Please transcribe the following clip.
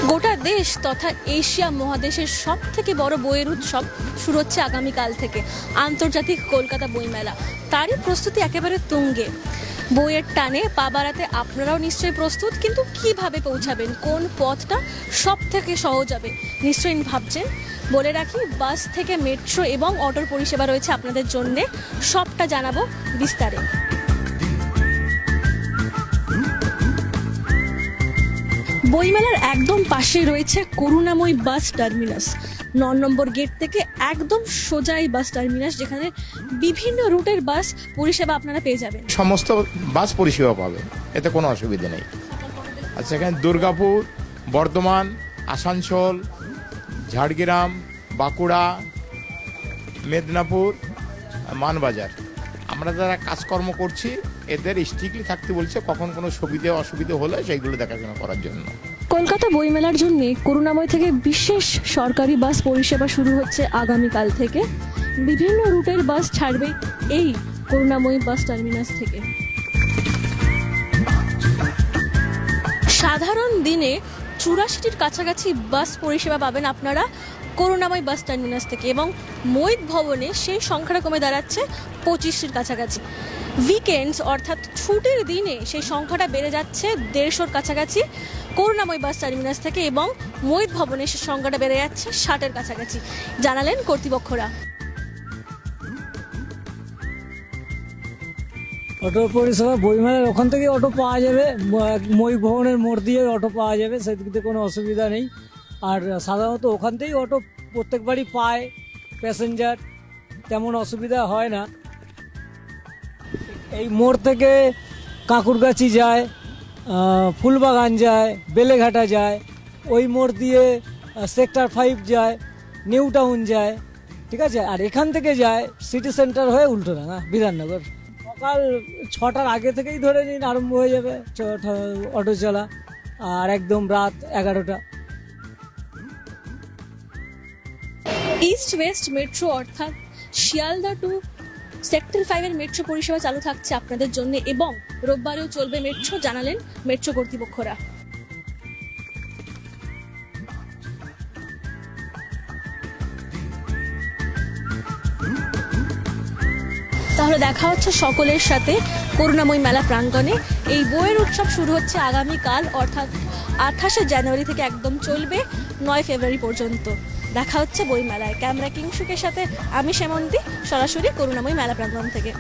গোটা দেশ তথা এশিয়া মহাদেশের সব থেকে বড় বইয়ের উৎসব শুরু হচ্ছে আগামীকাল থেকে, আন্তর্জাতিক কলকাতা বইমেলা। তারই প্রস্তুতি একেবারে তুঙ্গে। বইয়ের টানে পা বাড়াতে আপনারাও নিশ্চয়ই প্রস্তুত, কিন্তু কিভাবে পৌঁছাবেন, কোন পথটা সব থেকে সহজ হবে নিশ্চয়ই ভাবছেন। বলে রাখি, বাস থেকে মেট্রো এবং অটোর পরিষেবা রয়েছে আপনাদের জন্যে, সবটা জানাবো বিস্তারে। বইমেলার একদম পাশে রয়েছে করুণাময়ী বাস টার্মিনাস। ৯ নম্বর গেট থেকে একদম সোজাই বাস টার্মিনাস, যেখানে বিভিন্ন রুটের বাস পরিষেবা আপনারা পেয়ে যাবেন। সমস্ত বাস পরিষেবা পাবে, এতে কোনো অসুবিধা নেই। আচ্ছা, এখানে দুর্গাপুর, বর্ধমান, আসানসোল, ঝাড়গ্রাম, বাঁকুড়া, মেদিনীপুর, মানবাজার, আমরা যারা কাজকর্ম করছি এদের স্ট্রিক্টলি থাকতে বলছে, কখন কোনো সুবিধা অসুবিধা হলে সেইগুলো দেখাশোনা করার জন্য। কলকাতা বইমেলার জন্য করুণাময় থেকে বিশেষ সরকারি বাস পরিষেবা শুরু হচ্ছে আগামীকাল থেকে। বিভিন্ন রুটের বাস ছাড়বে এই করুণাময়ী বাস টার্মিনাস থেকে। সাধারণ দিনে ৮৪টির কাছাকাছি বাস পরিষেবা পাবেন আপনারা করুণাময়ী বাস টার্মিনাস থেকে, এবং মৈত ভবনে সেই সংখ্যাটা কমে দাঁড়াচ্ছে ২৫টির কাছাকাছি। উইকেন্ডস অর্থাৎ ছুটির দিনে সেই সংখ্যাটা বেড়ে যাচ্ছে ১৫০-র কাছাকাছি করুণাময়ী বাস টার্মিনাস থেকে, এবং মৈত ভবনে সেই সংখ্যাটা বেড়ে যাচ্ছে ৬০-এর কাছাকাছি, জানালেন কর্তৃপক্ষরা। অটো পরিষেবা বইমেলার ওখান থেকে অটো পাওয়া যাবে, মই ভবনের মোড় দিয়ে অটো পাওয়া যাবে, সেদিকে কোনো অসুবিধা নেই। আর সাধারণত ওখান থেকেই অটো প্রত্যেকবারই পায় প্যাসেঞ্জার, তেমন অসুবিধা হয় না। এই মোড় থেকে কাঁকুরগাছি যায়, ফুলবাগান যায়, বেলেঘাটা যায়, ওই মোড় দিয়ে সেক্টর 5 যায়, নিউ টাউন যায়, ঠিক আছে। আর এখান থেকে যায় সিটি সেন্টার হয়ে উল্টোডাঙ্গা, বিধাননগর। সকাল 6টার আগে থেকেই ধরে নিন আরম্ভ হয়ে যাবে অটো চলা, আর একদম রাত 11টা। ইস্ট ওয়েস্ট মেট্রো অর্থাৎ শিয়ালদা টু সেক্টর 5-এর মেট্রো পরিষেবা চালু থাকছে আপনাদের জন্য, এবং রোববারেও চলবে মেট্রো, জানালেন মেট্রো কর্তৃপক্ষরা। তাহলে দেখা হচ্ছে সকলের সাথে করুণাময়ী মেলা প্রাঙ্গণে। এই বইয়ের উৎসব শুরু হচ্ছে আগামীকাল অর্থাৎ ২৮শে জানুয়ারি থেকে একদম চলবে ৯ ফেব্রুয়ারি পর্যন্ত। দেখা হচ্ছে বই মেলায়। ক্যামেরা কিংশুকের সাথে আমি সেমন্তী, সরাসরি করুণাময়ী মেলা প্রাঙ্গণ থেকে।